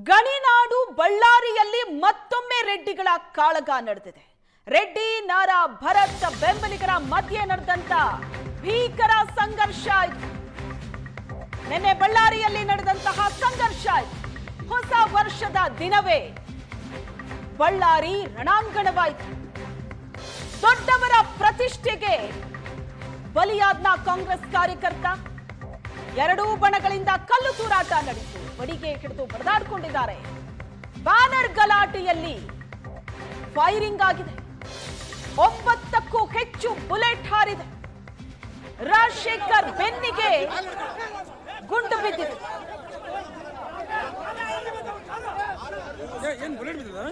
ಗಣಿನಾಡು ಬಳ್ಳಾರಿಯಲ್ಲಿ ಮತ್ತೊಮ್ಮೆ ರೆಡ್ಡಿಗಳ ಕಾಳಗ ನಡೆದಿದೆ. ರೆಡ್ಡಿ ನಾರಾ ಭರತ್ ಬೆಂಬಲಿಗರ ಮಧ್ಯೆ ನಡೆದಂತ ಭೀಕರ ಸಂಘರ್ಷ ಇದು. ನಿನ್ನೆ ಬಳ್ಳಾರಿಯಲ್ಲಿ ನಡೆದಂತಹ ಸಂಘರ್ಷ ಇದು. ಹೊಸ ವರ್ಷದ ದಿನವೇ ಬಳ್ಳಾರಿ ರಣಾಂಗಣವಾಯಿತು. ದೊಡ್ಡವರ ಪ್ರತಿಷ್ಠೆಗೆ ಬಲಿಯಾದ್ನ ಕಾಂಗ್ರೆಸ್ ಕಾರ್ಯಕರ್ತ. ಎರಡೂ ಬಣಗಳಿಂದ ಕಲ್ಲು ತೂರಾಟ ನಡೆಯಿತು. ಬಡಿಗೆ ಹಿಡಿದು ಬಡದಾಡಿಕೊಂಡಿದ್ದಾರೆ. ಬ್ಯಾನರ್ ಗಲಾಟೆಯಲ್ಲಿ ಫೈರಿಂಗ್ ಆಗಿದೆ. 9ಕ್ಕೂ ಹೆಚ್ಚು ಬುಲೆಟ್ ಹಾರಿದೆ. ರಾಜಶೇಖರ್ ಬೆನ್ನಿಗೆ ಗುಂಡು ಬಿದ್ದಿದೆ.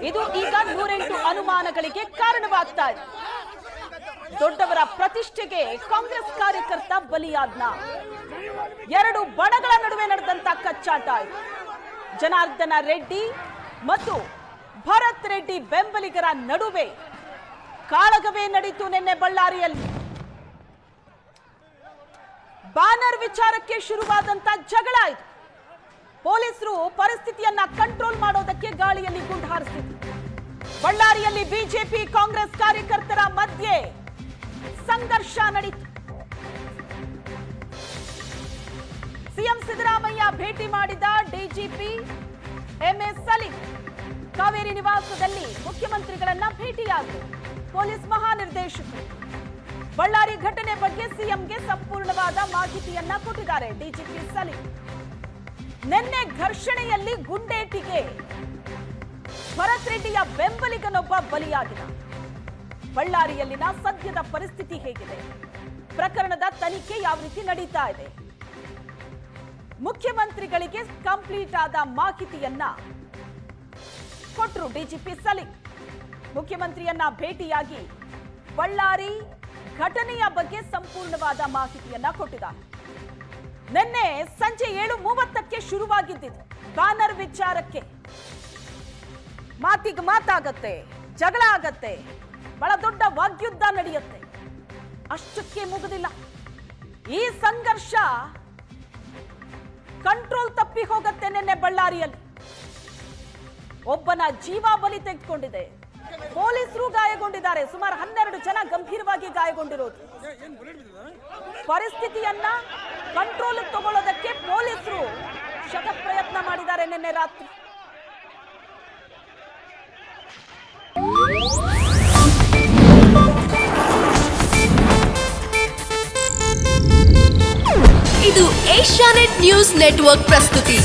ಇದು ಈಗ 108 ಅನುಮಾನಗಳಿಗೆ ಕಾರಣವಾಗ್ತಾ ಇದೆ. ದೊಡ್ಡವರ ಪ್ರತಿಷ್ಠೆಗೆ ಕಾಂಗ್ರೆಸ್ ಕಾರ್ಯಕರ್ತ ಬಲಿಯಾದ್ನ. ಎರಡು ಬಣಗಳ ನಡುವೆ ನಡೆದಂತ ಕಚ್ಚಾಟ ಇದು. ಜನಾರ್ದನ ರೆಡ್ಡಿ ಮತ್ತು ಭರತ್ ರೆಡ್ಡಿ ಬೆಂಬಲಿಗರ ನಡುವೆ ಕಾಳಗವೇ ನಡೆಯಿತು ನಿನ್ನೆ ಬಳ್ಳಾರಿಯಲ್ಲಿ. ಬ್ಯಾನರ್ ವಿಚಾರಕ್ಕೆ ಶುರುವಾದಂತ ಜಗಳ ಇದು. ಪೊಲೀಸರು ಪರಿಸ್ಥಿತಿಯನ್ನ ಕಂಟ್ರೋಲ್ ಮಾಡೋದಕ್ಕೆ ಗಾಳಿಯಲ್ಲಿ ಗುಂಡು ಹಾರಿಸಿದ್ರು. ಬಳ್ಳಾರಿಯಲ್ಲಿ ಬಿಜೆಪಿ ಕಾಂಗ್ರೆಸ್ ಕಾರ್ಯಕರ್ತರ ಮಧ್ಯೆ ಸಂಘರ್ಷ ನಡೆಯಿತು. ಸಿಎಂ ಸಿದ್ದರಾಮಯ್ಯ ಭೇಟಿ ಮಾಡಿದ ಡಿಜಿಪಿ ಎಂಎಸ್ ಸಲೀಂ ಕಾವೇರಿ ನಿವಾಸದಲ್ಲಿ ಮುಖ್ಯಮಂತ್ರಿಗಳನ್ನ ಭೇಟಿಯಾದರು. ಪೊಲೀಸ್ ಮಹಾನಿರ್ದೇಶಕರು ಬಳ್ಳಾರಿ ಘಟನೆ ಬಗ್ಗೆ ಸಿಎಂಗೆ ಸಂಪೂರ್ಣವಾದ ಮಾಹಿತಿಯನ್ನ ಕೊಟ್ಟಿದ್ದಾರೆ ಡಿಜಿಪಿ ಸಲೀಂ. ನಿನ್ನೆ ಘರ್ಷಣೆಯಲ್ಲಿ ಗುಂಡೇಟಿಗೆ ಭರತ್ ರೆಡ್ಡಿಯ ಬೆಂಬಲಿಗನೊಬ್ಬ ಬಲಿಯಾಗಿದ್ದ. ಬಳ್ಳಾರಿಯಲ್ಲಿನ ಸದ್ಯದ ಪರಿಸ್ಥಿತಿ ಹೇಗಿದೆ, ಪ್ರಕರಣದ ತನಿಖೆ ಯಾವ ರೀತಿ ನಡೀತಾ ಇದೆ, ಮುಖ್ಯಮಂತ್ರಿಗಳಿಗೆ ಕಂಪ್ಲೀಟ್ ಆದ ಮಾಹಿತಿಯನ್ನ ಕೊಟ್ಟರು ಡಿಜಿಪಿ ಸಲೀಂ. ಮುಖ್ಯಮಂತ್ರಿಯನ್ನ ಭೇಟಿಯಾಗಿ ಬಳ್ಳಾರಿ ಘಟನೆಯ ಬಗ್ಗೆ ಸಂಪೂರ್ಣವಾದ ಮಾಹಿತಿಯನ್ನ ಕೊಟ್ಟಿದ್ದಾರೆ. ನಿನ್ನೆ ಸಂಜೆ 7:30ಕ್ಕೆ ಶುರುವಾಗಿದ್ದಿದ್ದು ಬ್ಯಾನರ್ ವಿಚಾರಕ್ಕೆ. ಮಾತಿಗೆ ಮಾತಾಗತ್ತೆ, ಜಗಳ ಆಗತ್ತೆ, ಬಹಳ ದೊಡ್ಡ ವಾಗ್ಯುದ್ಧ ನಡೆಯುತ್ತೆ. ಅಷ್ಟಕ್ಕೆ ಮುಗುದಿಲ್ಲ. ಈ ಸಂಘರ್ಷ ಕಂಟ್ರೋಲ್ ತಪ್ಪಿ ಹೋಗುತ್ತೆ. ನಿನ್ನೆ ಬಳ್ಳಾರಿಯಲ್ಲಿ ಒಬ್ಬನ ಜೀವ ಬಲಿ ತೆಗೆದುಕೊಂಡಿದೆ. ಪೊಲೀಸರು ಗಾಯಗೊಂಡಿದ್ದಾರೆ. ಸುಮಾರು 12 ಜನ ಗಂಭೀರವಾಗಿ ಗಾಯಗೊಂಡಿರೋದು. ಪರಿಸ್ಥಿತಿಯನ್ನ ಕಂಟ್ರೋಲ್ ತಗೊಳ್ಳೋದಕ್ಕೆ ಪೊಲೀಸರು ಶತಪ್ರಯತ್ನ ಮಾಡಿದ್ದಾರೆ ನಿನ್ನೆ ರಾತ್ರಿ. ಇದು ಏಷ್ಯಾನೆಟ್ ನ್ಯೂಸ್ ನೆಟ್ವರ್ಕ್ ಪ್ರಸ್ತುತಿ.